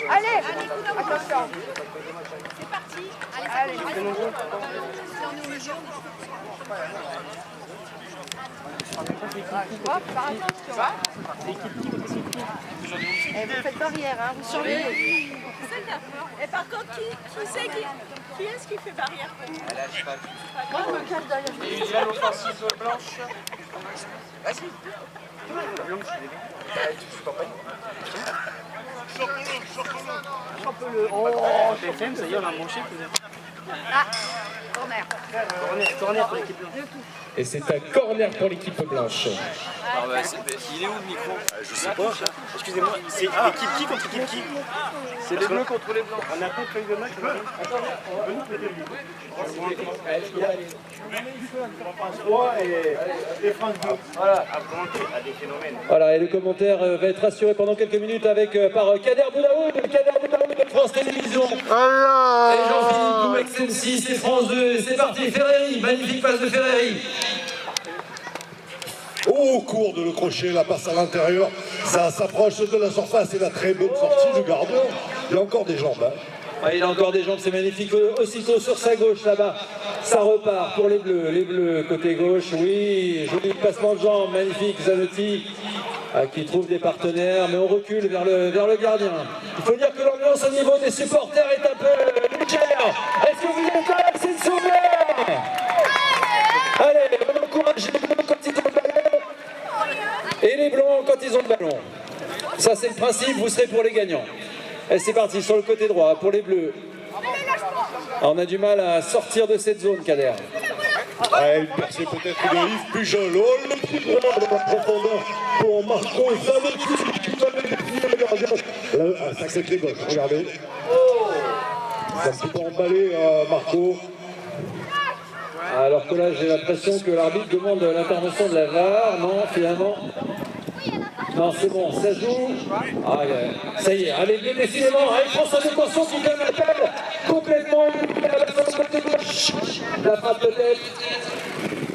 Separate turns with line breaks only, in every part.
Allez, attention.
C'est parti.
Allez. Hop, par attention. Et vous faites barrière, hein, vous surveillez.
Et par contre, qui est-ce qui fait barrière?
Moi, je me cache derrière.
Il a l'offensive blanche. Vas-y. Blanche, tu fais pas. Chope-le. Oh, TFM, ça y est, on a manché peut-être.
Ah, corner.
Corner pour l'équipe blanche.
Et c'est un corner pour l'équipe blanche.
Ah ouais, il est où le micro? Je sais pas. Excusez-moi, c'est l'équipe qui contre l'équipe qui? C'est les bleus contre les blancs. On a pas de feuille de match.
Voilà, et le commentaire va être assuré pendant quelques minutes avec par Kader Boudaoud de France Télévisions.
Voilà.
Et Jean-Philippe Douek, M6 et France 2. C'est parti, Ferreri, magnifique passe de Ferreri.
Au cours de le crochet, la passe à l'intérieur, ça s'approche de la surface et la très bonne sortie du gardien. Il y a encore des jambes. Hein.
Ah, il a encore des jambes, c'est magnifique. Aussitôt sur sa gauche là-bas, ça repart pour les bleus côté gauche. Oui, joli passement de jambes, magnifique. Zanotti qui trouve des partenaires, mais on recule vers le gardien. Il faut dire que l'ambiance au niveau des supporters est un peu légère. Est-ce que vous êtes là, c'est une souverain? Allez, on encourage les bleus quand ils ont le ballon et les blancs quand ils ont le ballon. Ça c'est le principe, vous serez pour les gagnants. Et c'est parti sur le côté droit pour les bleus. Alors, on a du mal à sortir de cette zone, Kader.
Ah, il perçait peut-être de Yves Pujol. Oh, le petit bonheur de la profondeur pour Marco Zanotti qui va défier le gardien. Un sacré pied gauche, regardez. C'est un petit peu emballé, Marco.
Alors que là, j'ai l'impression que l'arbitre demande l'intervention de la VAR. Non, finalement. Non, c'est bon, ça joue. Ah, ça y est, allez, bien décidément. Allez, François de Conson qui donne l'appel. Complètement éliminé à la fin de côté gauche. La frappe peut-être.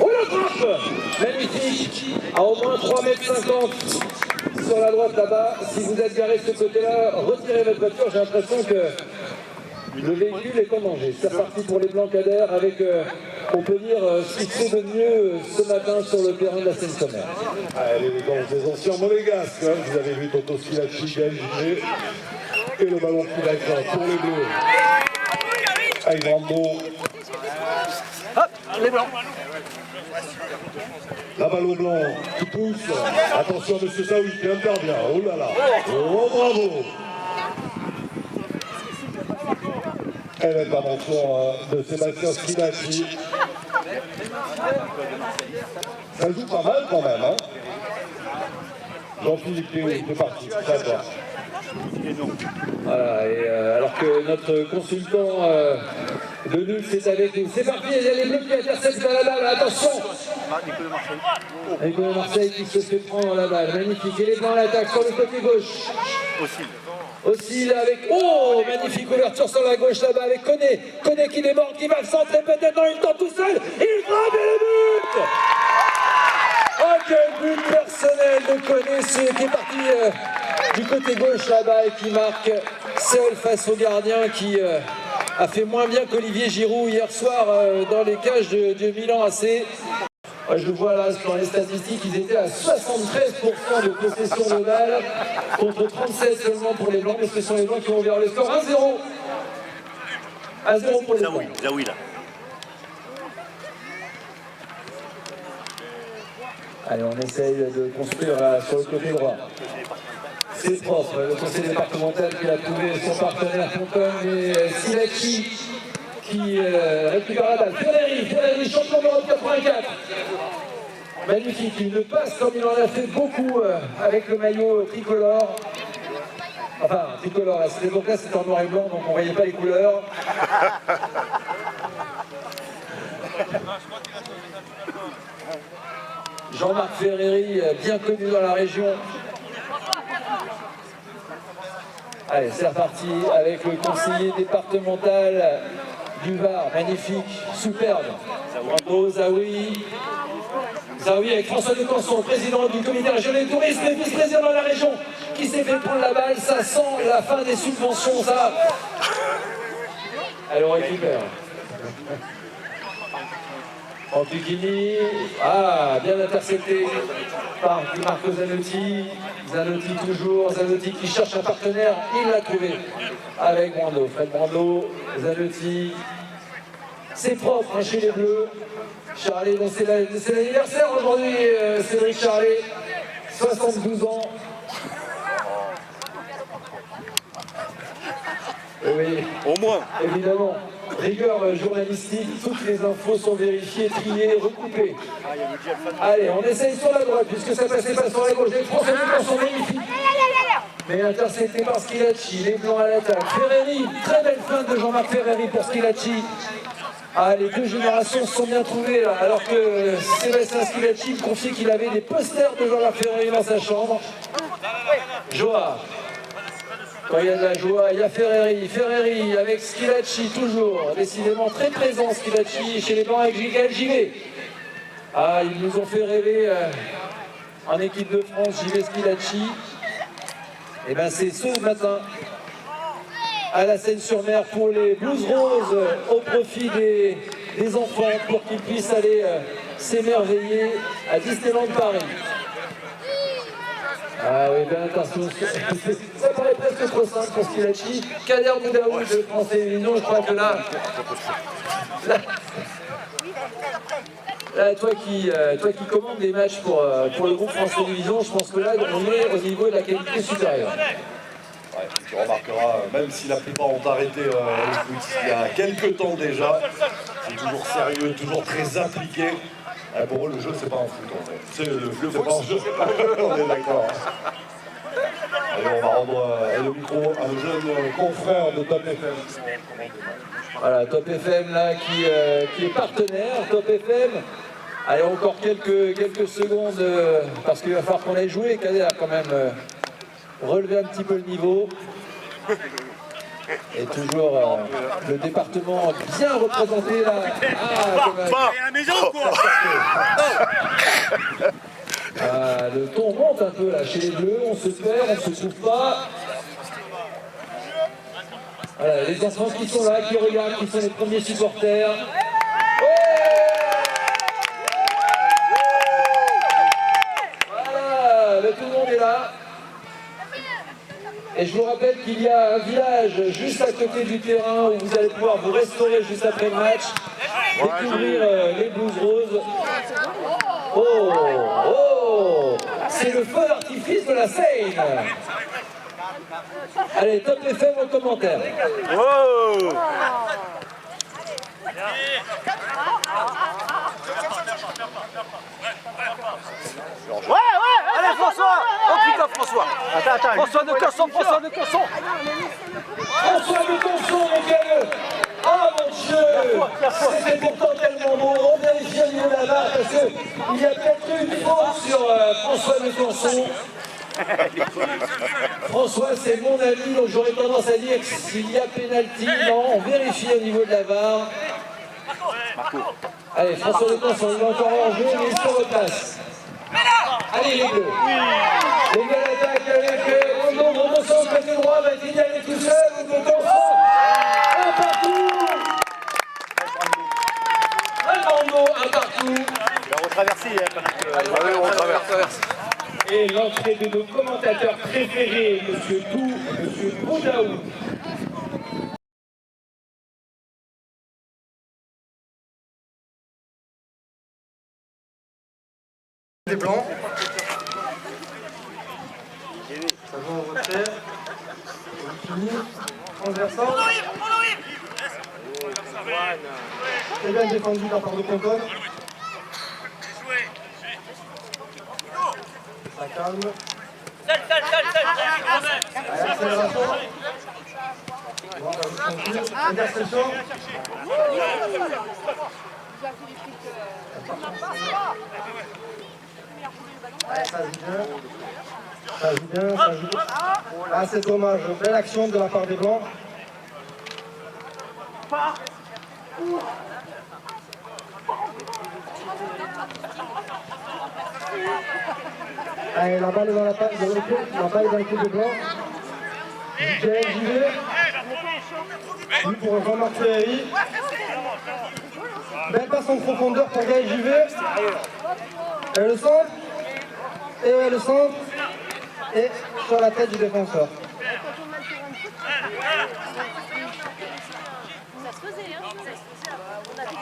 Oh, la frappe! Magnifique. À au moins 3,50 m sur la droite là-bas. Si vous êtes garé de ce côté-là, retirez votre voiture. J'ai l'impression que le véhicule est en danger. C'est reparti pour les Blancs Kader avec, on peut dire, ce qu'il fait de mieux ce matin sur le terrain de la Seine-Saint-Mer.
L'élégance des anciens monégasques. Hein. Vous avez vu Toto Schillaci gagner. Et le ballon qui va être pour les bleus. Avec Rambo.
Hop, les blancs.
La balle au blanc qui pousse. Attention, monsieur Saoui qui intervient. Oh là là. Oh, bravo. Elle est l'intervention de Sébastien Schillaci. Ça joue pas mal quand même. Hein. Jean-Philippe c'est parti.
Voilà, et alors que notre consultant de Nuls est avec nous. C'est parti, il y a les bleus qui interceptent la balle, attention! Nicolas Marseille qui se fait prendre la balle, magnifique. Et les blancs à l'attaque sur le côté gauche. Aussi là avec... Oh, magnifique ouverture sur la gauche là-bas avec Koné. Koné qui déborde, qui va le centrer peut-être dans une temps tout seul. Il frappe et le but! Oh, quel but personnel de Koné, qui est parti du côté gauche là-bas et qui marque seul face au gardien qui a fait moins bien qu'Olivier Giroud hier soir dans les cages de Milan AC. Je vois là dans les statistiques, ils étaient à 73% de possession de balle contre 37 seulement pour les Blancs, mais ce sont les Blancs qui ont ouvert le score 1-0. 1-0 pour les Blancs.
Zaoui là.
Allez, on essaye de construire sur le côté droit. C'est propre, le conseil départemental qui a trouvé son partenaire Fontaine et Schillaci qui récupère la balle. Ferreri, champion d'Europe 84. Magnifique, il le passe comme il en a fait beaucoup avec le maillot tricolore. Enfin, tricolore, à cette époque-là c'était en noir et blanc, donc on ne voyait pas les couleurs. Jean-Marc Ferreri, bien connu dans la région. Allez, c'est reparti avec le conseiller départemental du Var, magnifique, superbe. Bravo, Zaoui. Zaoui avec François de Canson, président du comité régional du tourisme et vice-président de la région. qui s'est fait prendre la balle, ça sent la fin des subventions, ça. Elle récupère. Antuchini, bien intercepté par Marco Zanotti. Zanotti toujours, Zanotti qui cherche un partenaire, il l'a trouvé avec Brando. Fred Brando, Zanotti. C'est propre chez les Bleus. Charlet, c'est l'anniversaire aujourd'hui, Cédric Charlet, 72 ans. Oui,
Au moins.
évidemment. Rigueur journalistique, toutes les infos sont vérifiées, triées, recoupées. Allez, on essaye sur la droite, puisque ça passait pas sur la gauche. Les Français sont magnifiques. Mais intercepté par Schilacci, les Blancs à l'attaque. Ferreri, très belle feinte de Jean-Marc Ferreri pour Schilacci. Les deux générations se sont bien trouvées là, alors que Sébastien Schilacci me confiait qu'il avait des posters de Jean-Marc Ferreri dans sa chambre. Joa. Quand il y a de la joie, il y a Ferreri. Ferreri avec Schilacci toujours. Décidément très présent Schilacci chez les Blancs avec Gigal Givet. Ils nous ont fait rêver en équipe de France, Givet Schilacci. Et bien c'est ce matin à la Seine-sur-Mer pour les Blues Roses au profit des enfants pour qu'ils puissent aller s'émerveiller à Disneyland Paris. Oui, bien attention, ça paraît presque trop simple pour Schilacci. Kader Boudaoui de France Télévisions, je crois que là, toi qui commandes des matchs pour le groupe France Télévisions, je pense que là, on est au niveau de la qualité supérieure.
Ouais, tu remarqueras, même si la plupart ont arrêté le foot il y a quelques temps déjà, c'est toujours sérieux, toujours très impliqué. Pour eux, le jeu, c'est pas un foot en fait. C'est le foot, c'est pas un jeu. On est d'accord. Allez, on va rendre le micro à nos jeunes confrères de Top FM.
Voilà, Top FM là qui est partenaire, Top FM. Allez, encore quelques secondes parce qu'il va falloir qu'on aille jouer. Kader a quand même relevé un petit peu le niveau. Et toujours le département bien représenté là. Le ton monte un peu là chez les Bleus, on se perd, on se trouve pas. Voilà, les enfants qui sont là, qui regardent, qui sont les premiers supporters. Voilà, tout le monde est là. Et je vous rappelle qu'il y a un village juste à côté du terrain où vous allez pouvoir vous restaurer juste après le match, découvrir les Blues Roses. Oh, c'est le feu d'artifice de la Seine. Allez, Top FM au commentaire.
Oh.
Allez François. Oh putain François. Attends. François de Casson.
François de Casson, mesdames. Ah mon Dieu, c'était pourtant tellement beau. On vérifie au niveau de la barre parce qu'il y a peut-être eu une faute sur François de Casson. François, c'est mon ami, donc j'aurais tendance à dire s'il y a pénalty. Non, on vérifie au niveau de la barre. Allez, François de Casson, il est encore en jeu, mais il se replace. Allez les Bleus. Les gars l'attaque avec Rondo sur le côté droit, va-t-il y aller tout seul ou de Casson? Un partout. Un partout.
On traverse.
Et l'entrée de nos commentateurs préférés, Monsieur Tou, Monsieur Boudaoui.
Des blancs. Ça va en retrait. Fini. Transversal. Très bien défendu de la part de Concon. Ça calme. Allez, accélération. Interception. Ouais, ça joue bien. C'est dommage. Belle action de la part des Blancs. Allez, la balle est dans la paille de l'autre, la balle est dans l'équipe de blanc. Michael Givet. Lui pour Jean-Marc Ferreri. Belle passe en profondeur pour Gaël Givet. Et le centre. Et ouais, le centre. Et sur la tête du défenseur.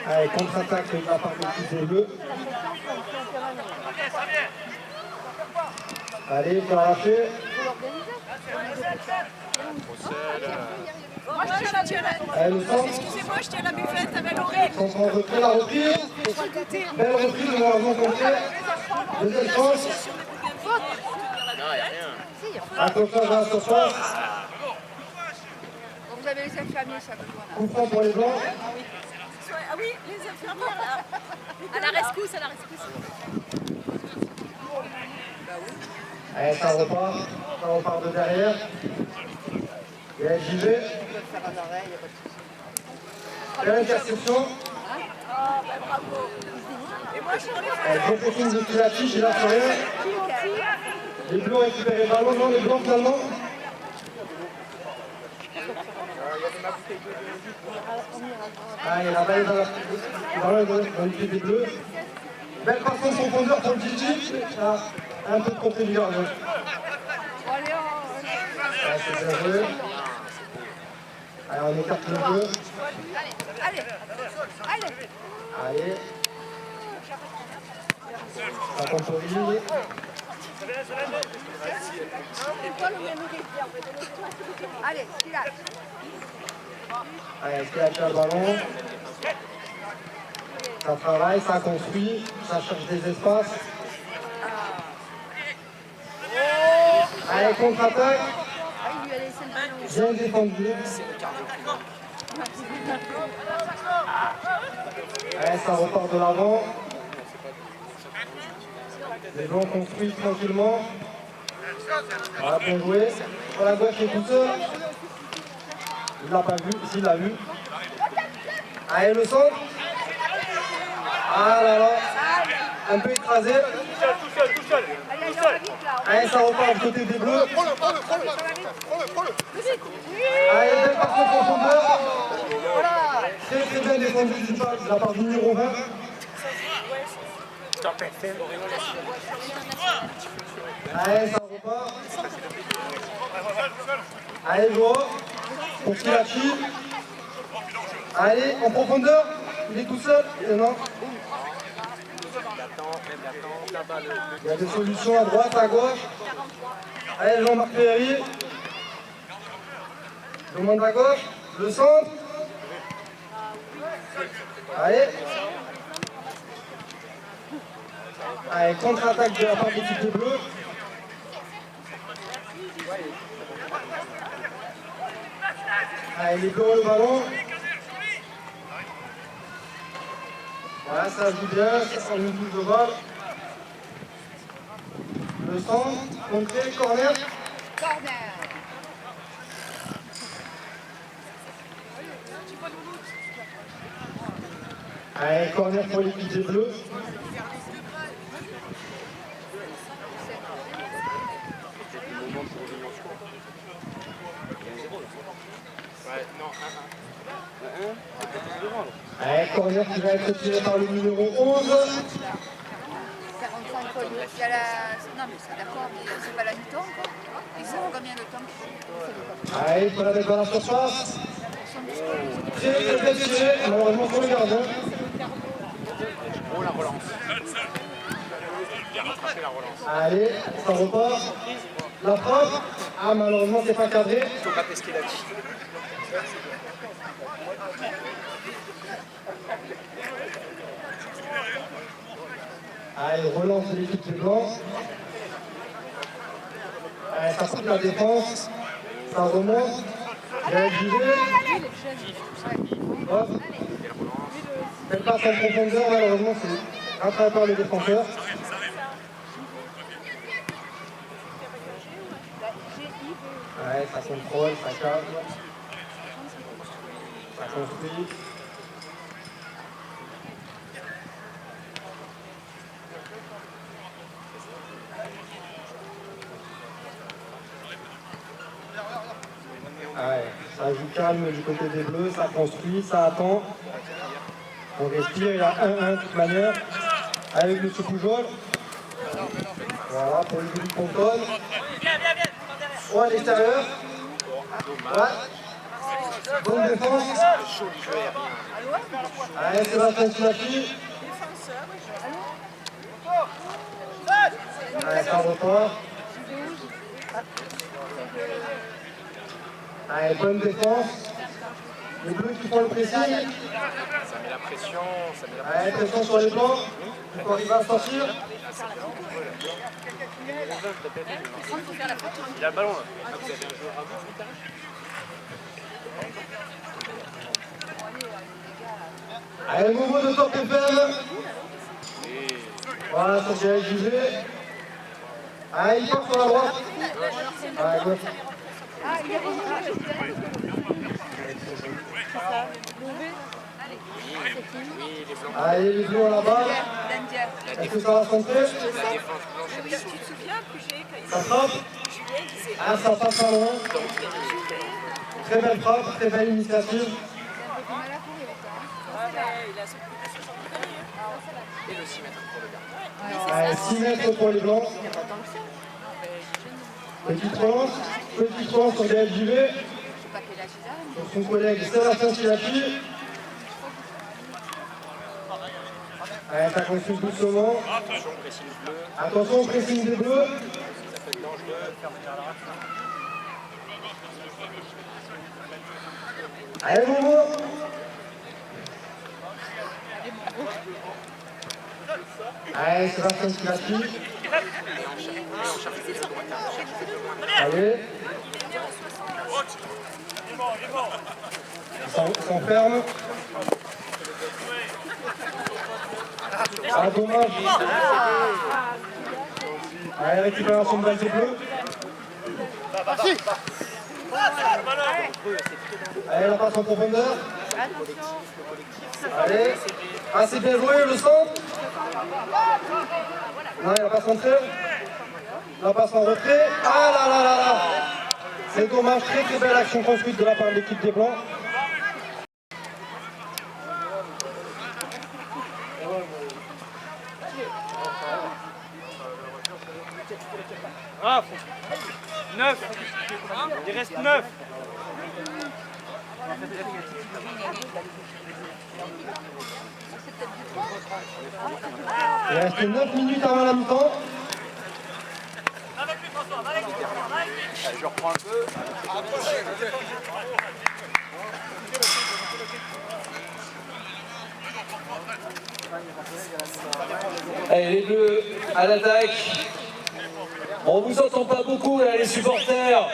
Allez, contre-attaque de la part de l'équipe des Bleus. Allez, c'est arraché.
Moi, je tiens
Allez, le centre.
Excusez-moi, je tiens la buvette avec l'oreille.
Centre en retrait, la reprise. Belle reprise, malheureusement complet. Deuxième chance. Attention à la surface.
Vous avez les infirmiers, ça peut voir.
Coup franc pour les Blancs.
Ah oui, les infirmières là. À la rescousse, à la rescousse.
Allez, ça repart de derrière. Et la JV. Belle interception.
Bravo. Et moi, je suis
Elle protège depuis la fiche, il a fait rien. Les Bleus ont récupéré le ballon, non, les Blancs finalement. Allez, la balle est dans l'équipe des Bleus. Belle passe en profondeur pour le Gigi. Un peu de côté du gardien. Allez, c'est bien joué. Allez, on écarte le jeu.
Allez.
Allez. Ça compte pour lui.
Allez, Skilach.
Allez, Skilach a le ballon. Ça travaille, ça construit, ça cherche des espaces. Allez, contre-attaque.
Ah, il lui a laissé le ballon.
Bien défendu. Allez, ça repart de l'avant. Les Blancs construisent tranquillement. Voilà, bien joué. Sur la gauche, il est tout seul. Il ne l'a pas vu, s'il l'a vu. Allez, le centre. Ah là là. Un peu écrasé.
Tout seul.
Allez, ça repart du côté des Bleus. Allez, belle passe en profondeur. Très très bien défendu de la part du numéro 20. Allez, ça repart. Allez, joueur. Pour Kilachi. Allez, en profondeur. Il est tout seul. Non. Il y a des solutions à droite, à gauche. Allez, Jean-Marc Ferreri. Demande à gauche. Le centre. Allez. Allez, contre-attaque de la part de l'équipe des Bleus. Allez, les Bleus ont le ballon. Voilà, ça joue bien, ça sent une touche de balle. Le centre, contré, corner.
Corner.
Allez, corner pour l'équipe des Bleus. Allez, corner qui va être tiré par le numéro 11.
45 fois. Il y a la... Non, mais c'est d'accord, mais c'est pas la mi-temps encore. Ils savent combien de temps.
Allez, il faut la mettre dans la surface. Très très bien tiré, malheureusement pour le gardien.
Oh la relance. Bien rattrapé la relance.
Allez, ça repart. La frappe. Ah, malheureusement, c'est pas cadré.
Il faut pas pesquer là-dessus.
Allez, relance de l'équipe des Blancs. Allez, ça coupe la défense. Ça remonte. Bien Givet. Hop. Elle passe en profondeur, malheureusement, c'est rattrapé par le défenseur. Ouais, ça contrôle, ça cadre. Ça construit. Ouais, ça joue calme du côté des Bleus, ça construit, ça attend. On respire, il y a 1-1 de toute manière. Avec M. Poujol. Voilà, pour le but Ponton. Oh, à l'extérieur. Ouais. Bonne défense. Allez, Sébastien Silafi. Allez, ça repart. Allez, bonne défense. Les Bleus qui font le pressing.
Ça met la pression, ça met la pression.
Allez, pression sur les flancs. Il faut arriver à sortir.
Il a le ballon là.
Allez, Momo de Top FM. Voilà, ça c'est JV. Allez, il part sur la droite. Allez, gauche. Allez, les Bleus là-bas. Est-ce que ça va centrer?
Tu te souviens que j'ai quand il
Ça frappe. Ah, ça passe pas loin. Très belle frappe, très belle initiative.
il a son coup de 60 années.
Et le 6 mètres pour le gars.
Allez, 6 mètres pour les Blancs. Petite relance sur DLJV. Sur son collègue Sébastien Silafi. Allez, ça construit doucement. Attention au pressing des Bleus. Allez, Momo. Allez, Sébastien Silafi. Allez. Il s'enferme. Ah, dommage. Allez, récupération de balle des Bleus. Allez, la passe en profondeur. Allez. Ah, c'est bien joué, le centre. Non, il a pas centré. La passe en retrait. Ah là là là là. C'est dommage, très très belle action construite de la part de l'équipe des Blancs.
Ah, 9. Il reste 9.
Il reste 9 minutes avant la mi-temps.
Allez, je reprends un peu.
Allez, les Bleus à l'attaque. On vous entend pas beaucoup là, les supporters.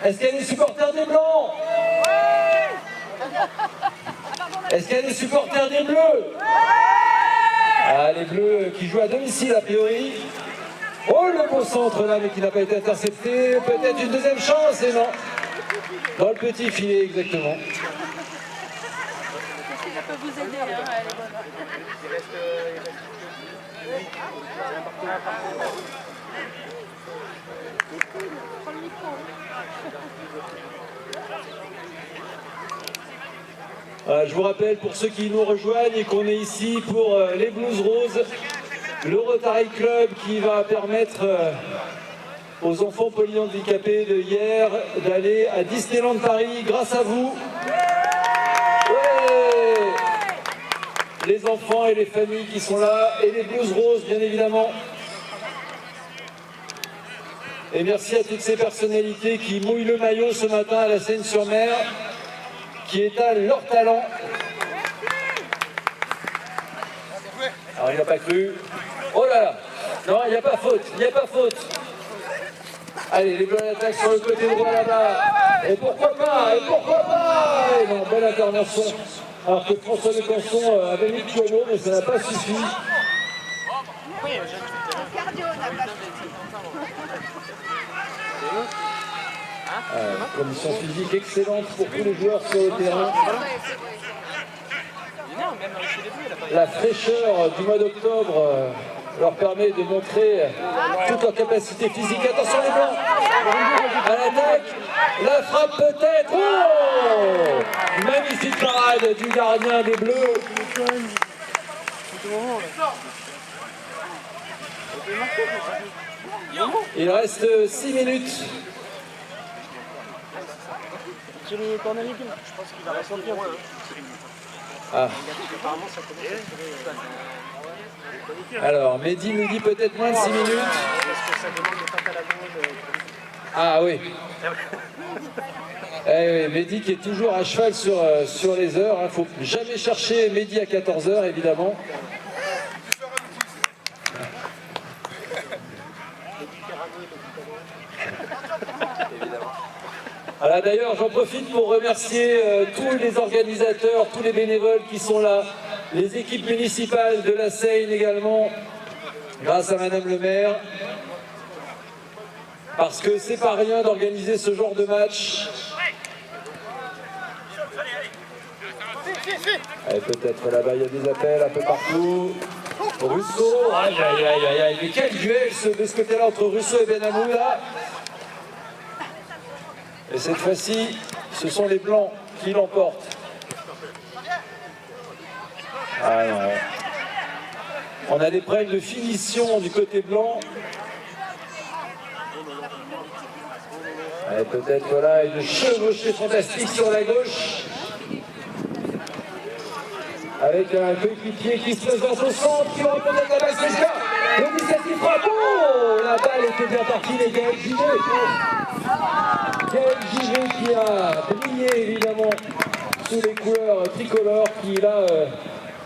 Est-ce qu'il y a des supporters des Blancs? Est-ce qu'il y a des supporters des Bleus? Ah, les Bleus qui jouent à domicile a priori. Oh, le beau centre là, mais qui n'a pas été intercepté. Peut-être une deuxième chance, et non. Dans le petit filet, exactement.
Ça peut vous aider, hein, elle est bonne.
Je vous rappelle pour ceux qui nous rejoignent et qu'on est ici pour les Blues Roses, le Rotary Club qui va permettre aux enfants polyhandicapés de hier d'aller à Disneyland Paris grâce à vous. Ouais, les enfants et les familles qui sont là et les Blues Roses bien évidemment. Et merci à toutes ces personnalités qui mouillent le maillot ce matin à la Seine-sur-Mer, qui étalent leur talent. Alors il n'a pas cru. Oh là là. Non, il n'y a pas faute. Il n'y a pas faute. Allez, les Bleus à l'attaque sur le côté droit là-bas. Et pourquoi pas? Et pourquoi pas? Et non, belle intervention. Alors que François Lecanson avait mis le piano, mais ça n'a pas suffi.
Cardio n'a pas suffi.
Condition physique excellente pour tous les joueurs sur le terrain. La fraîcheur du mois d'octobre leur permet de montrer toute leur capacité physique. Attention les Blancs. l'attaque. La frappe peut-être. Oh! Magnifique parade du gardien des Bleus. Il reste 6 minutes.
Sur le corner, je pense qu'il va ressentir moins.
Ah. Alors, Mehdi nous dit peut-être moins de 6 minutes. Ah oui. Eh oui, Mehdi qui est toujours à cheval sur les heures. Il ne faut jamais chercher Mehdi à 14h, évidemment. Voilà, d'ailleurs, j'en profite pour remercier tous les organisateurs, tous les bénévoles qui sont là, les équipes municipales de la Seine également, grâce à Madame le maire, parce que c'est pas rien d'organiser ce genre de match. Peut-être là-bas, il y a des appels un peu partout. Russo, aïe aïe aïe aïe aïe, mais quel duel de ce côté-là entre Russo et Benamou là. Et cette fois-ci, ce sont les Blancs qui l'emportent. Ah non. On a des problèmes de finition du côté blanc. Peut-être là une chevauchée fantastique sur la gauche. Avec un coéquipier qui se présente au centre, qui aura peut-être la balle Sesca. Le 17 qui frappe. Oh, la balle était bien partie, les Gaël Givet. Gaël Givet qui a brillé évidemment sous les couleurs tricolores, qui là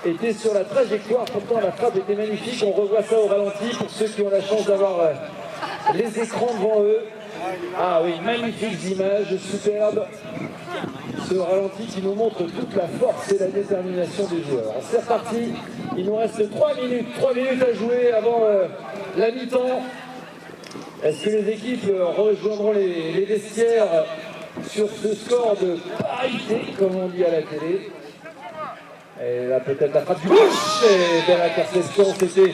était sur la trajectoire. Pourtant la frappe était magnifique. On revoit ça au ralenti pour ceux qui ont la chance d'avoir les écrans devant eux. Ah oui, magnifiques images, superbes. Ce ralenti qui nous montre toute la force et la détermination des joueurs. C'est reparti, il nous reste 3 minutes à jouer avant la mi-temps. Est-ce que les équipes rejoindront les vestiaires sur ce score de parité, comme on dit à la télé? Et là peut-être la frappe du gauche, et belle interception, c'était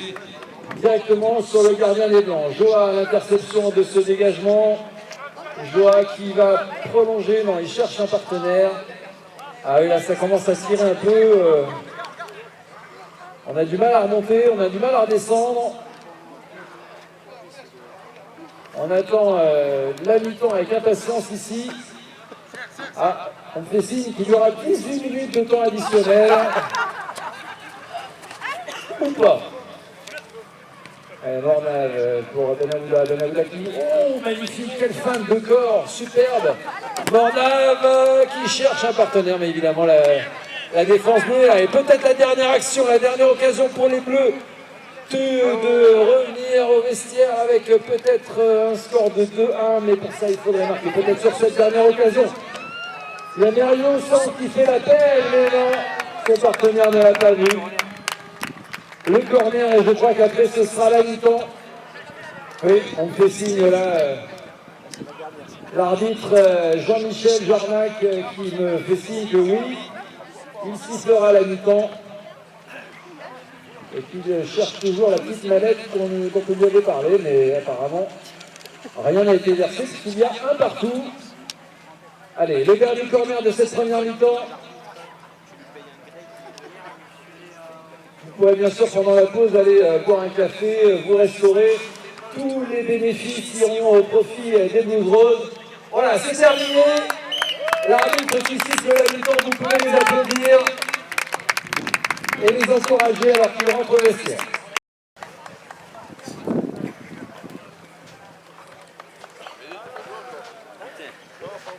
directement sur le gardien des Blancs. Joa à l'interception de ce dégagement. Joa qui va prolonger, non, il cherche un partenaire. Ah oui, là ça commence à tirer un peu. On a du mal à remonter, on a du mal à redescendre. On attend la mi-temps avec impatience ici. Ah, on me fait signe qu'il y aura 18 minutes de temps additionnel. Ou pas. Mornave pour Benavoula qui... Oh, magnifique, quelle feinte de corps, superbe. Mornave qui cherche un partenaire, mais évidemment la défense bleue. Et peut-être la dernière action, la dernière occasion pour les Bleus de revenir au vestiaire avec peut-être un score de 2-1, mais pour ça il faudrait marquer peut-être sur cette dernière occasion. Il y a Mario Sang qui fait l'appel, mais non, son partenaire ne l'a pas vu. Le corner, et je crois qu'après ce sera la mi-temps. Oui, on me fait signe là. L'arbitre Jean-Michel Jarnac qui me fait signe que oui, il sifflera la mi-temps. Et qui cherche toujours la petite manette dont on lui avait parlé, mais apparemment rien n'a été versé, parce qu'il y a un partout. Allez, le dernier corner de cette première mi-temps. Vous pourrez bien sûr pendant la pause aller boire un café, vous restaurer. Tous les bénéfices iront au profit des Blues Roses. Voilà, c'est terminé. L'arbitre qui siffle la mi-temps, vous pouvez les applaudir et les encourager alors qu'ils rentrent au vestiaire.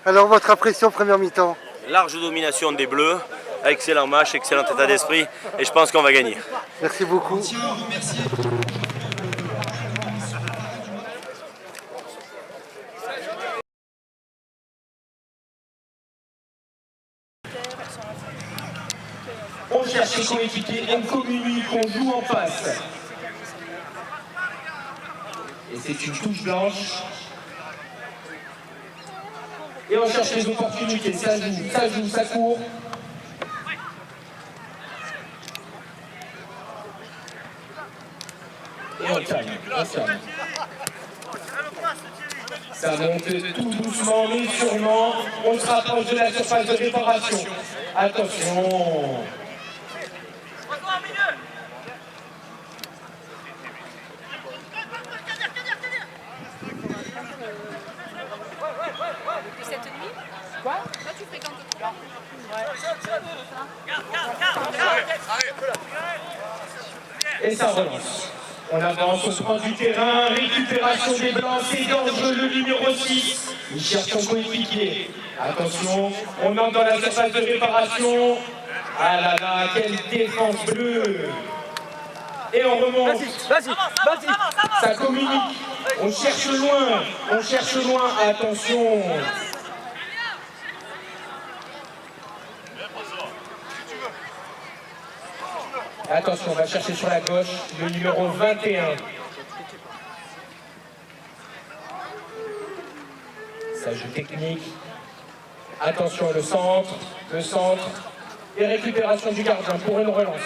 Alors votre impression première mi-temps?
Large domination des Bleus, excellent match, excellent état d'esprit et je pense qu'on va gagner.
Merci beaucoup.
On cherche ses coéquipiers, on communique, on joue en face. Et c'est une touche blanche. Et on cherche les opportunités, ça joue, ça court. Et on calme, on calme. Ça monte tout doucement mais sûrement. On se rapproche de la surface de réparation. Attention.
Cette nuit. Quoi? Toi, tu fréquentes quoi?
Et ça relance. On avance, on prend du terrain, récupération des blancs, c'est dangereux, le numéro 6. Il cherche son coéquipier. Attention, on entre dans la surface de réparation. Ah là là, quelle défense bleue. Et on remonte.
Vas-y.
Ça communique. On cherche loin, attention. Attention, on va chercher sur la gauche le numéro 21. Ça joue technique. Attention, le centre. Et récupération du gardien pour une relance.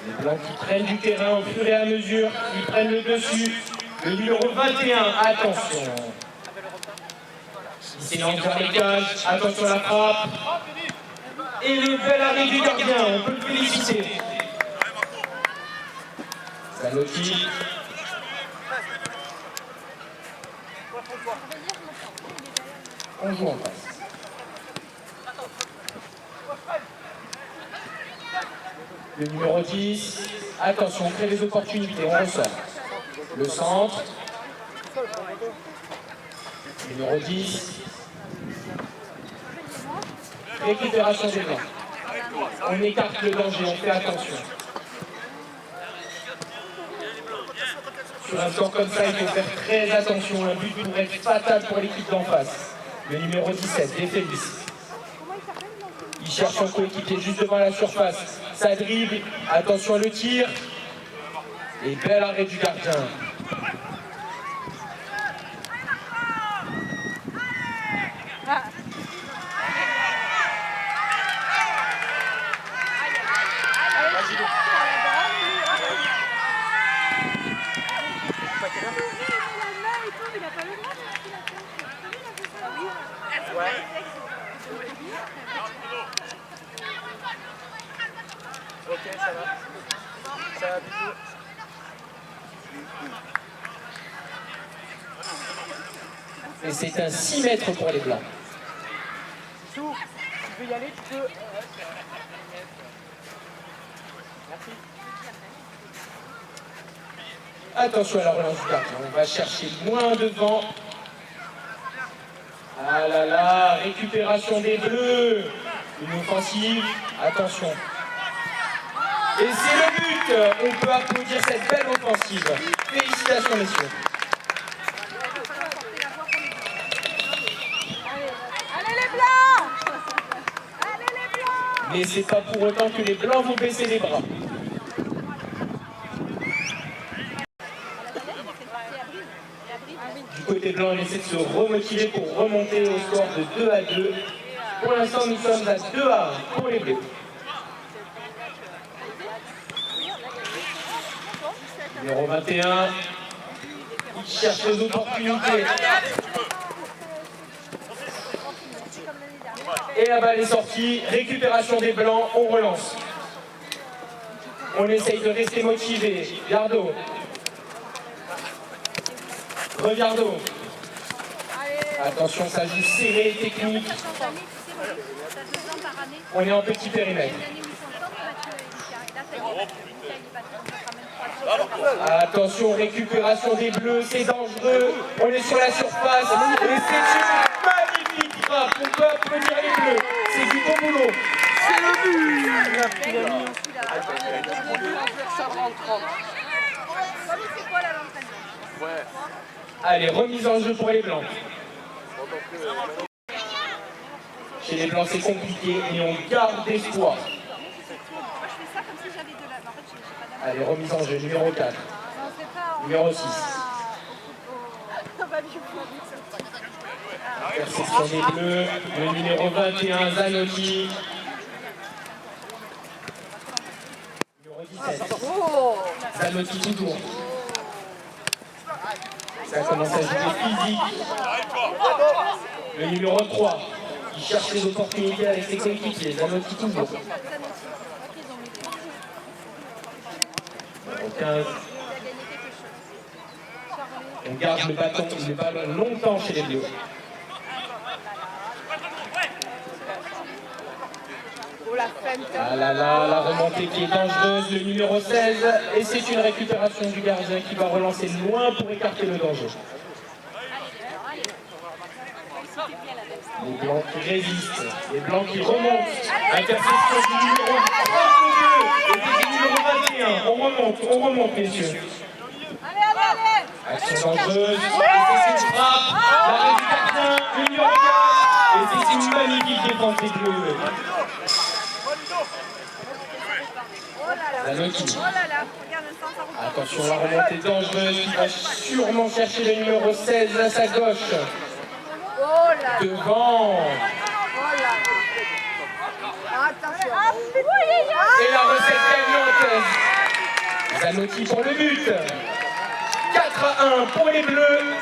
Les blancs qui prennent du terrain au fur et à mesure, ils prennent le dessus. Le numéro 21, attention. Il s'élance vers les cages, attention à la frappe. Et le bel arrêt du gardien, on peut le féliciter. Zanotti. On joue en face. Le numéro 10, attention, on crée des opportunités, on ressort. Le centre. Numéro 10. Récupération des blancs. On écarte le danger, on fait attention. Sur un score comme ça, il faut faire très attention. Un but pourrait être fatal pour l'équipe d'en face. Le numéro 17, Défélis. Il cherche son coéquipier juste devant la surface. Ça dribble. Attention à le tir. Et bel arrêt du gardien.
Ok, ça va. Ça va plutôt.
Et c'est un 6 mètres pour les blancs.
Tu peux y aller, tu peux. Merci.
Attention à la relance du gardien. On va chercher loin devant. Ah là là, récupération des bleus. Une offensive. Attention. Et c'est le but. On peut applaudir cette belle offensive. Félicitations, messieurs.
Allez les blancs! Allez les blancs!
Mais c'est pas pour autant que les blancs vont baisser les bras. Du côté blanc, on essaie de se remotiver pour remonter au score de 2-2. Pour l'instant, nous sommes à 2-1 pour les bleus. Numéro 21, il cherche les opportunités. Et la balle est sortie, récupération des blancs, on relance. On essaye de rester motivé. Gardo. Regardo. Attention, ça joue serré, technique. On est en petit périmètre. Attention, récupération des bleus, c'est dangereux. On est sur la surface et c'est une magnifique frappe. On peut applaudir les bleus. C'est du bon boulot.
C'est le but. Ouais.
Allez, remise en jeu pour les blancs. Chez les blancs, c'est compliqué, mais on garde espoir. Allez, remise en jeu, numéro 4. Numéro 6. Perception des bleus, le numéro 21, Zanotti. Numéro 17. Zanotti toujours. Ça commence à jouer physique. Le numéro 3, qui cherche les opportunités avec ses coéquipiers. Zanotti toujours. Numéro 15. On garde le ballon longtemps chez les Bleus. Ah là là, la remontée qui est dangereuse, le numéro 16, et c'est une récupération du gardien qui va relancer loin pour écarter le danger. Les blancs qui résistent, les blancs qui remontent, interception du numéro 32 et du numéro 21, on remonte messieurs. Action dangereuse, et c'est une frappe, l'arrêt du gardien, le numéro 4, et c'est une magnifique défense des Bleus. Zanotti. Attention, la remontée dangereuse qui va sûrement chercher le numéro 16 à sa gauche. Devant. Et la recette gagnante. Zanotti pour le but. 4-1 pour les Bleus.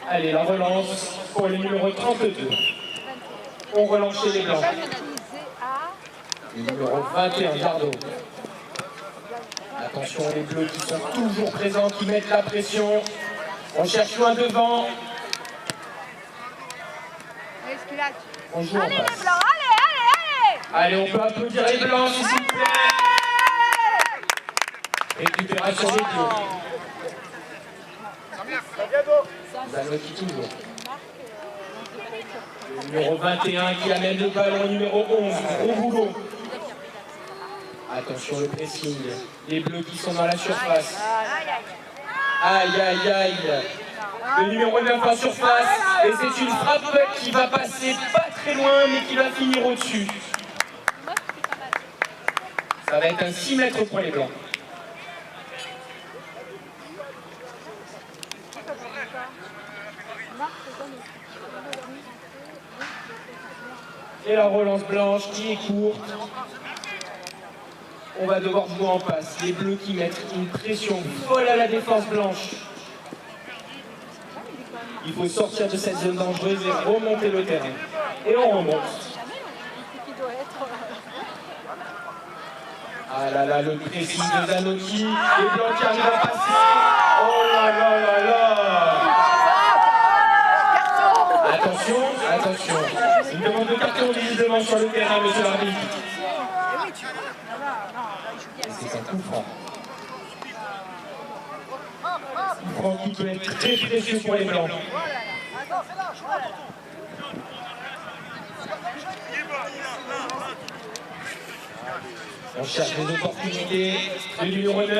Allez, la relance pour le numéro 32. On relance chez les Blancs. Le numéro 21, Jardot. Attention, les Bleus qui sont toujours présents, qui mettent la pression. On cherche loin devant. On joue en passe. Allez, on peut applaudir les Blancs, s'il vous plaît. Récupération des Bleus. Zanotti toujours. Le numéro 21 qui amène le ballon au numéro 11. Gros boulot. Attention le pressing. Les Bleus qui sont dans la surface. Aïe aïe aïe. Le numéro 9 en surface. Et c'est une frappe qui va passer pas très loin mais qui va finir au-dessus. Ça va être un 6 mètres pour les Blancs. Et la relance blanche qui est courte. On va devoir jouer en passe. Les Bleus qui mettent une pression folle à la défense blanche. Il faut sortir de cette zone dangereuse et remonter le terrain. Et on remonte. Ah là là, le pressing de Zanotti. Les Blancs qui arrivent à passer. Oh là là là là. Attention, attention. Une demande de carton visiblement sur le terrain, monsieur l'arbitre. C'est un coup franc. Coup franc qui peut être très précieux pour les Blancs. On cherche des opportunités. Le numéro 9.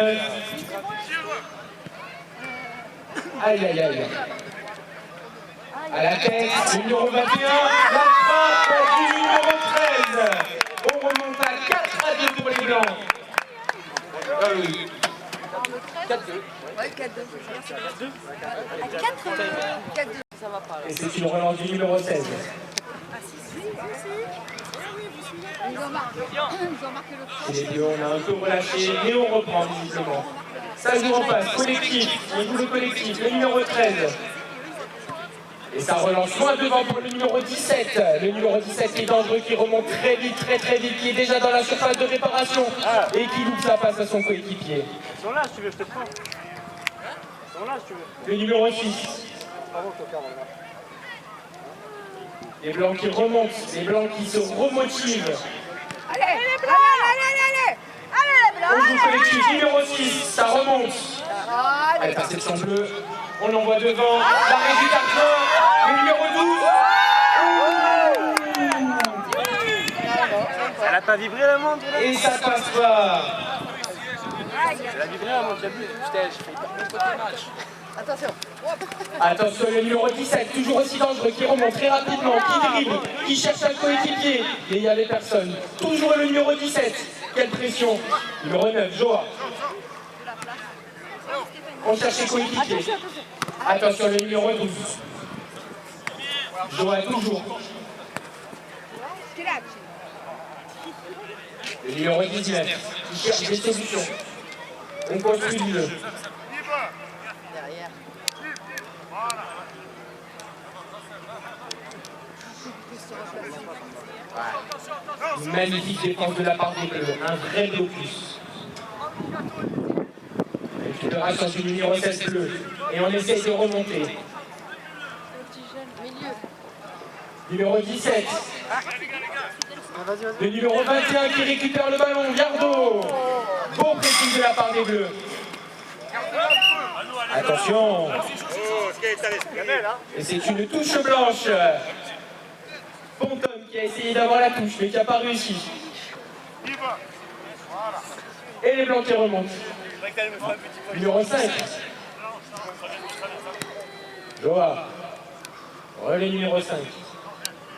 Aïe aïe aïe. À la tête, le numéro 21, la frappe du numéro 13. On remonte à 4-2 pour les Blancs. Ah oui. 4-2.
Ouais, 4-2.
Et c'est une relance du numéro 16.
Ils ont marqué le
Chez les Bleus, on a un peu relâché, mais on reprend visiblement. Ça joue en passe, collectif, on joue le collectif, le numéro 13. Et ça relance loin devant pour le numéro 17. Le numéro 17 qui est dangereux, qui remonte très vite, très vite, qui est déjà dans la surface de réparation et qui loupe sa passe à son coéquipier.
Ils sont là si tu veux, je te prends. Ils sont là si tu veux.
Le numéro 6. Les Blancs qui remontent, les Blancs qui se remotivent.
Allez, les Blancs, allez, les Blancs.
On joue collectif, numéro 6, ça remonte. Allez, perception bleue, on l'envoie devant. L'arrêt du carton, le numéro 12.
Elle a pas vibré la montre là.
Et ça passe pas.
Elle a vibré la montre, j'ai vu. Putain, je fais hyper bien côté match.
Attention.
Attention, le numéro 17, toujours aussi dangereux, qui remonte très rapidement, qui dribble, qui cherche un coéquipier. Et il n'y avait personne. Toujours le numéro 17. Quelle pression. Numéro 9, Joa. On cherche les coéquipiers. Attention, le numéro 12. Joa toujours. Le numéro 19, qui cherche des solutions. On construit du jeu. Une magnifique défense de la part des Bleus, un vrai blocus. Récupération du numéro 16 bleu. Et on essaie de remonter. Numéro 17. Le numéro 21 qui récupère le ballon, Gardo. Bon pressing de la part des Bleus. Attention. Et c'est une touche blanche. Ponton qui a essayé d'avoir la touche, mais qui n'a pas réussi. Et les blancs qui remontent. Numéro 5. Joa. Relais numéro 5.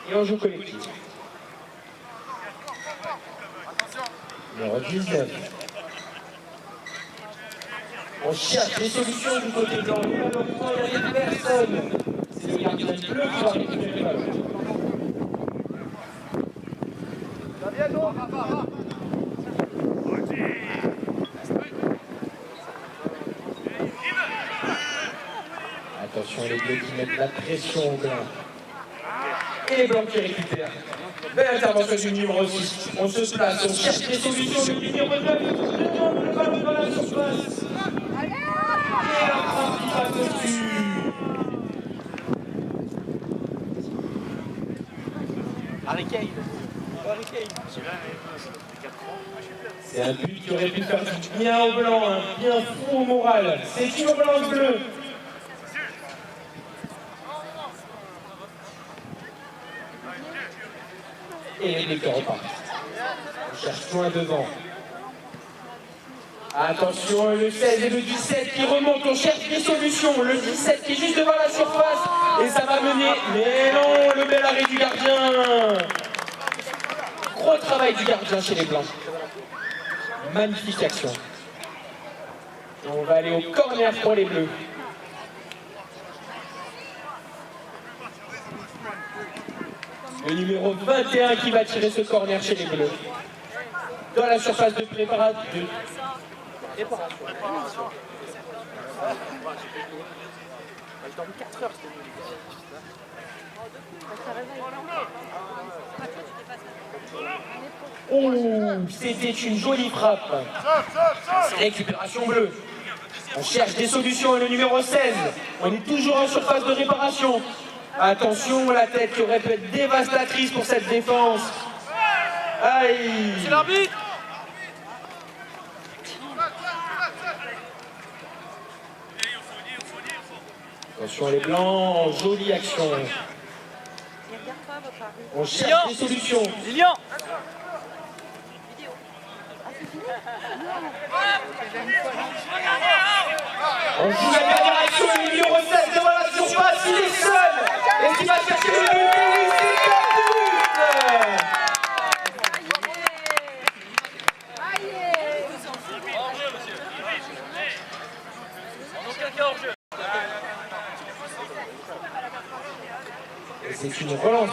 Et on joue collectif. Numéro 19. On cherche des solutions du côté blanc. Malheureusement, il n'y a personne. C'est le gardien bleu qui va récupérer le ballon. Attention, les bleus qui mettent la pression au blanc. Et les blancs qui récupèrent. Belle intervention du numéro 6. On se place, on cherche des solutions. Le numéro 9 demande le ballon dans la surface. Et la frappe qui passe au-dessus. C'est un but qui aurait pu faire du bien au blanc, un bien fou au moral. C'est une relance bleue. Et les bleus qui repartent. On cherche loin devant. Attention, le 16 et le 17 qui remontent, on cherche des solutions. Le 17 qui est juste devant la surface. Et ça va mener. Mais non, le bel arrêt du gardien. Gros travail du gardien chez les Blancs. Magnifique action. Et on va aller au corner pour les Bleus. Le numéro 21 qui va tirer ce corner chez les Bleus. Dans la surface de préparation. Oh, c'était une jolie frappe. Récupération bleue. On cherche des solutions et le numéro 16. On est toujours en surface de réparation. Attention, la tête qui aurait pu être dévastatrice pour cette défense. Aïe.
C'est l'arbitre.
Attention les blancs, jolie action. On cherche des solutions.
Lilian.
On joue la dernière action, le numéro 16 devant la surface, il est seul. Et qui va chercher le but, et c'est le but. Et c'est une relance.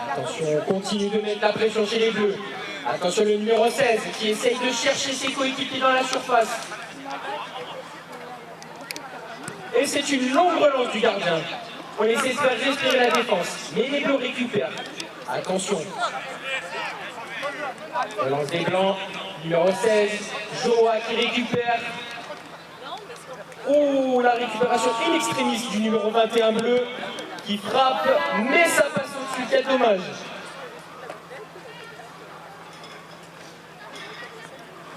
Attention, on continue de mettre la pression chez les Bleus. Attention le numéro 16 qui essaye de chercher ses coéquipiers dans la surface. Et c'est une longue relance du gardien. On essaie de faire respirer la défense. Mais les Bleus récupèrent. Attention. Relance des Blancs. Numéro 16. Joa qui récupère. Oh, la récupération in extremis du numéro 21 bleu qui frappe, mais ça passe au-dessus, quel dommage.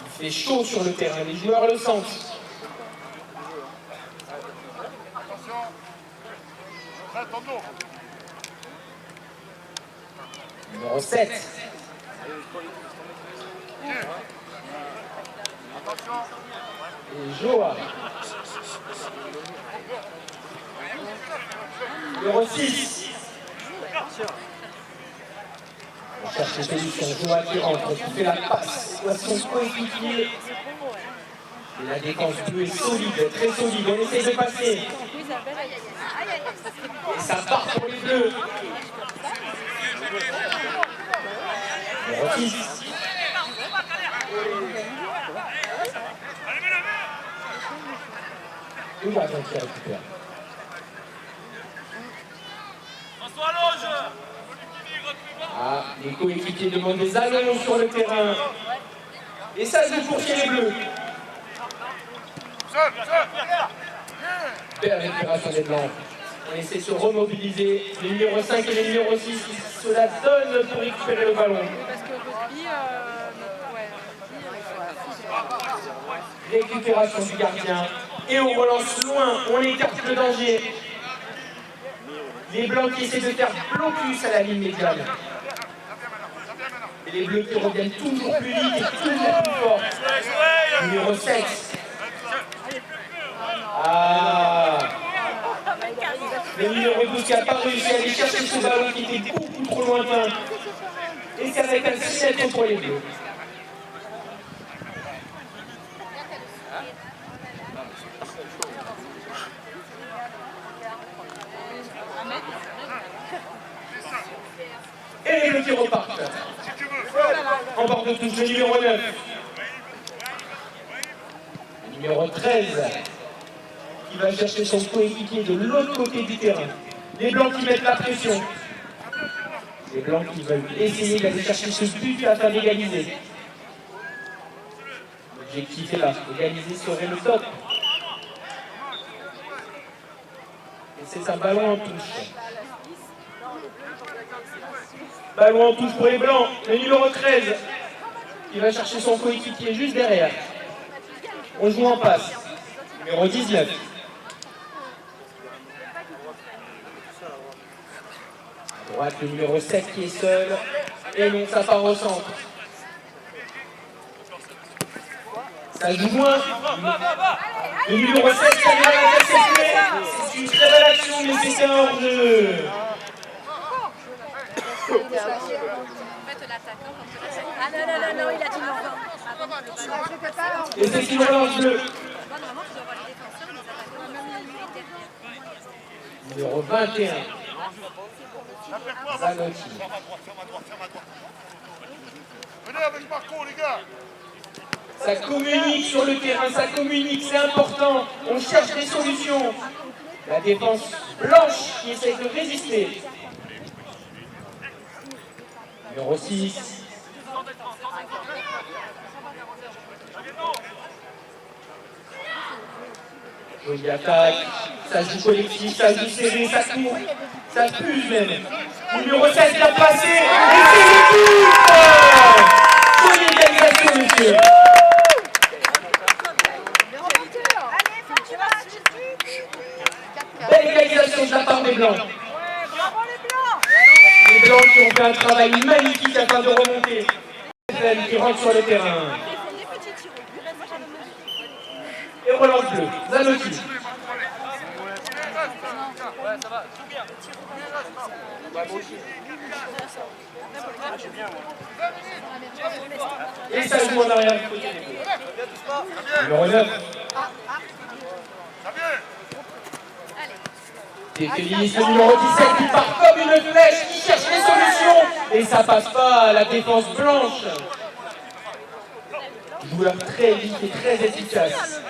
Il fait chaud sur le terrain, les joueurs le sentent. Numéro 7. Et Joa. Numéro 6. On cherche les solutions. Joa qui rentre, qui fait la passe à son coéquipier. Et la défense bleue est solide, très solide. On essaie de passer. Et ça part pour les bleus. Numéro 6. Le gardien qui récupère. Ah, les coéquipiers demandent des allonges sur le terrain. Et ça joue pour chez les bleus. Belle récupération des blancs. On essaie de se remobiliser. Les numéros 5 et les numéros 6 qui se la donnent pour récupérer le ballon. Récupération du gardien. Et on relance loin. On écarte le danger. Les blancs qui essaient de faire blocus à la ligne médiane. Et les bleus qui reviennent toujours plus vite et toujours plus fort. Numéro 7. Ah, le numéro 12 qui n'a pas réussi à aller chercher ce ballon qui était beaucoup trop lointain. Et ça va être un 6 mètres pour les bleus. Et les bleus qui repartent. En bord de touche, le numéro 9. Le numéro 13. Qui va chercher son coéquipier de l'autre côté du terrain. Les blancs qui mettent la pression. Les blancs qui veulent essayer d'aller chercher ce but afin d'égaliser. L'objectif est là. Égaliser serait le top. Et c'est un ballon en touche. Ballon en touche pour les blancs. Le numéro 13 qui va chercher son coéquipier juste derrière. On joue en passe. Numéro 19. À droite, le numéro 7 qui est seul. Et non, ça part au centre. Ça joue moins. Le numéro 7 qui arrive à l'intercepter. C'est une très belle action, mais c'est un hors-jeu.
Ah non, il a dit non.
Et c'est une relance bleue. Numéro 21. Zanotti.
Venez avec Marco, les gars.
Ça communique sur le terrain, ça communique, c'est important. On cherche des solutions. La défense blanche qui essaie de résister. Numéro 6. Jolie attaque, ça joue collectif, ça joue serré, ça court, ça pue même. Numéro 7 qui a passé, et c'est le but. Jolie égalisation, monsieur. Belle égalisation de la part des Blancs. Les Blancs qui ont fait un travail magnifique afin de remonter. Qui rentre sur le terrain. Et relance bleu. Zanotti. Et ça joue en arrière. Numéro 9. Défélis, le numéro 17 qui part comme une flèche, qui cherche les solutions. Et ça passe pas à la défense blanche. Joueur très vite et très efficace.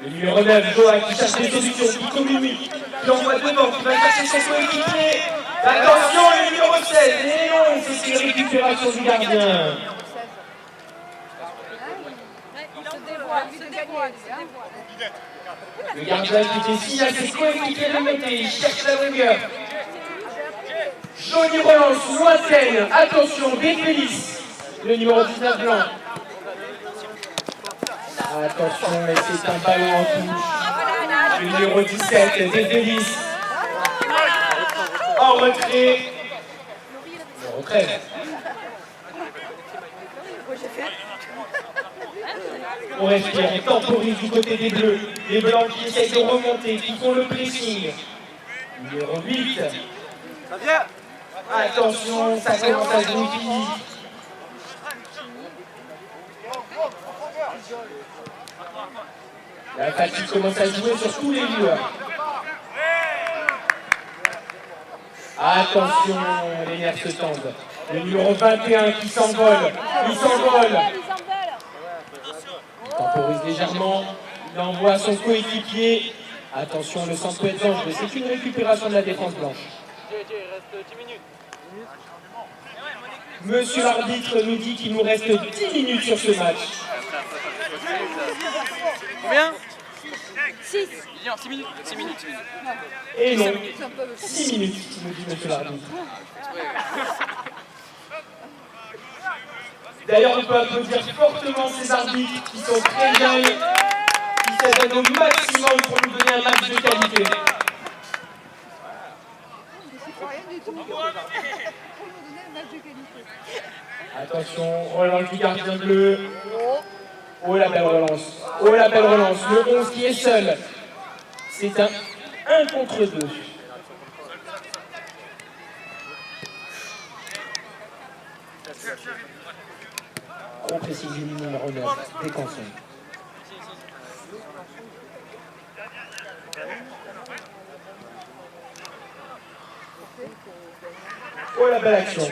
Le numéro 9, Joa, qui cherche les solutions, qui communique, qui envoie devant, qui va chercher son coéquipier. Attention, le numéro 16. Et non, c'est une récupération du gardien. Le gardien qui fait signe à ses coéquipiers de monter, il cherche la longueur. Jolie relance, lointaine, attention, Défélis, le numéro 19 blanc. Attention, mais c'est un ballon en touche. Le numéro 17, Défélis. En retrait. Numéro 13. On respire, on temporise du côté des bleus. Les blancs qui essayent de remonter, qui font le pressing. Numéro 8. Attention, ça commence à jouer fini. La fatigue commence à jouer sur tous les joueurs. Attention, les nerfs se tendent. Le numéro 21 qui s'envole. Il s'envole. Il temporise légèrement. Il envoie à son coéquipier. Attention, le centre peut être dangereux. C'est une récupération de la défense blanche. Monsieur l'arbitre nous dit qu'il nous reste 10 minutes sur ce match.
Combien
6.
6 minutes. 6 minutes.
Et non, 6 minutes, nous dit monsieur l'arbitre. D'ailleurs, on peut applaudir fortement ces arbitres qui sont très jeunes, qui se donnent au maximum pour nous donner un match de qualité.
Rien du tout. Pour nous donner un match de qualité.
Attention, relance du gardien bleu. Oh la belle relance. Oh la belle relance. Le 11 qui est seul. C'est un 1 contre 2. Gros pressing du numéro 9. Déconseil. Oh la belle action.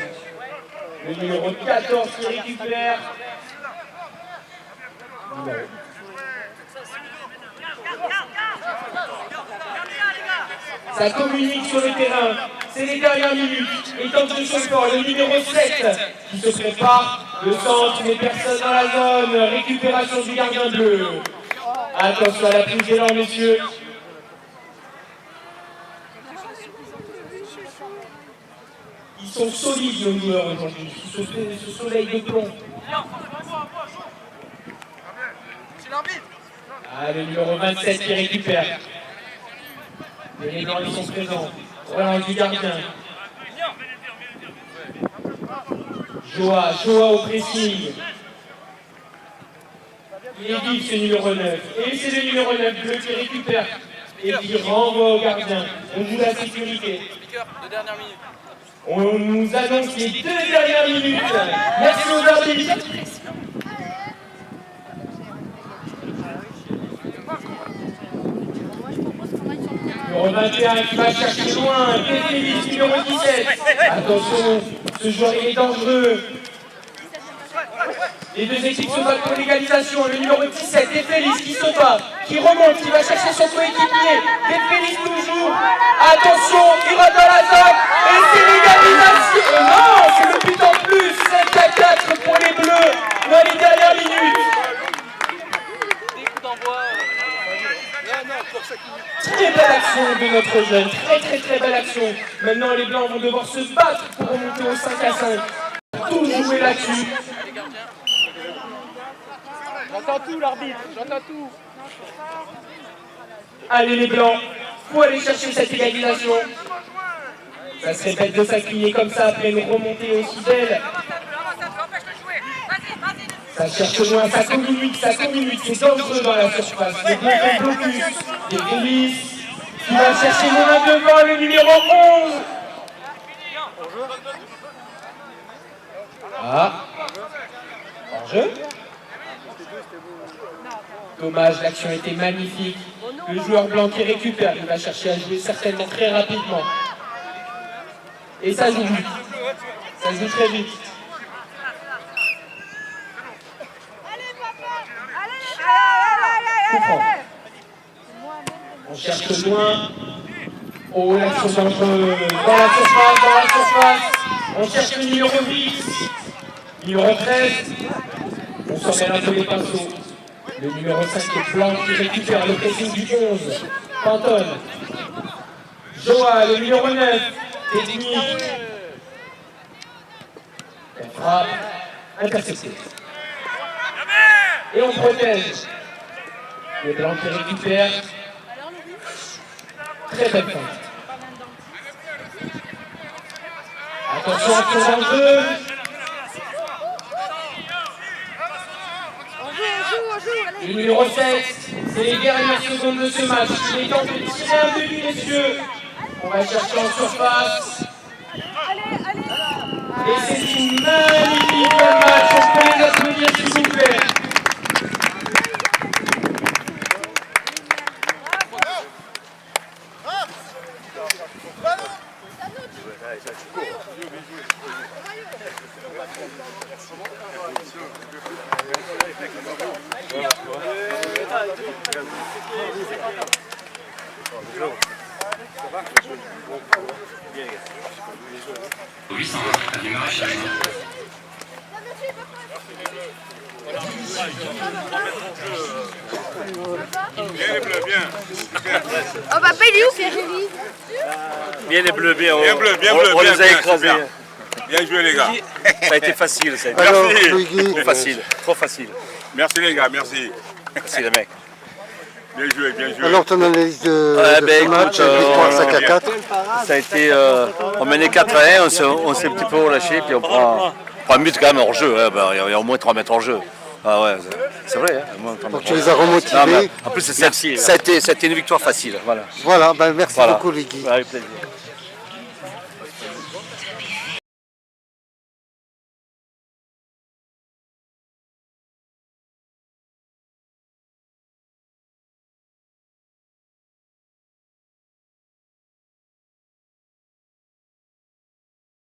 Le numéro 14 qui récupère. Non. Ça communique sur le terrain. C'est les dernières minutes. Et tente de son corps, le numéro 7 qui se prépare. Le centre, mais personne dans la zone. Récupération du gardien bleu. Attention à la prise d'élan, messieurs. Ils sont solides, nos joueurs, aujourd'hui. Ce soleil de plomb. Ah, le numéro 27 qui récupère. Et les blancs, ils sont présents. Relance du gardien. Joa au pressing. Il est vif, ce numéro 9. Et c'est le numéro 9 bleu qui récupère. Et qui renvoie au gardien. On joue la sécurité. On nous annonce les 2 dernières minutes. Merci aux arbitres. Numéro 21 qui va chercher loin. Félix, numéro 17. Attention, ce joueur il est dangereux. Les deux équipes se battent pour l'égalisation. Le numéro 17, Félix qui se bat, qui remonte, qui va chercher son coéquipier. Félix toujours. Attention, il va dans la zone. Et c'est l'égalisation. Non, c'est le but en plus. 7-4 pour les Bleus dans les dernières minutes. Très belle action de notre jeune. Très belle action. Maintenant, les Blancs vont devoir se battre pour remonter au 5-5. Tout jouer là-dessus.
J'entends tout, l'arbitre, j'entends tout.
Allez les Blancs, faut aller chercher cette égalisation. Ça serait bête de s'incliner comme ça après une remontée aussi belle. Ça cherche loin, ça communique, c'est dangereux dans la surface. Les Bleus font blocus, des Grélis, qui va chercher loin devant le numéro 11. Ah, hors-jeu. Dommage, l'action était magnifique. Le joueur blanc qui récupère, il va chercher à jouer certainement très rapidement. Et ça joue vite. Ça joue très vite. On cherche loin. Oh, l'action dangereuse. Dans la surface. On cherche le numéro 10. Numéro 13. On s'en mêle un peu les pinceaux. Le numéro 5 est blanc qui récupère le pressing du 11. Pantone. Joa, le numéro 9. Technique. Elle frappe. Intercepté. Et on protège. Le blanc qui récupère. Très belle feinte. Attention à ce dangereux. Le numéro 7, c'est les dernières secondes de ce match. Il est temps de tirer un but, messieurs. On va chercher en surface.
Allez,
Et c'est une magnifique match. On peut les applaudir s'il vous plaît.
Oh bah il est où Pierre?
Bien les bleus, bien.
Bien bleu, bien
on
bleu, bien,
les a
bien,
écrasés.
super. Bien joué les gars.
Ça a été facile. Ça a été
Alors,
Merci.
Luigi,
trop facile. Trop facile.
Merci les gars, merci.
Merci les mecs.
Bien joué, bien joué.
alors ton analyse de
Ben,
ce match,
écoute,
victoire 5-4.
Ça a été. On menait 4-1, on s'est un petit peu relâché, puis on prend un but quand même hors jeu. Hein, ben, il y a au moins 3 mètres hors jeu. Ah ouais, c'est vrai. Hein, au moins 3
Donc
mètres
tu
hors
les
jeu.
as
Non,
remotivés.
mais en plus, ça a été une victoire facile. Voilà.
Voilà, ben merci
Voilà.
beaucoup Luigi.
Avec plaisir.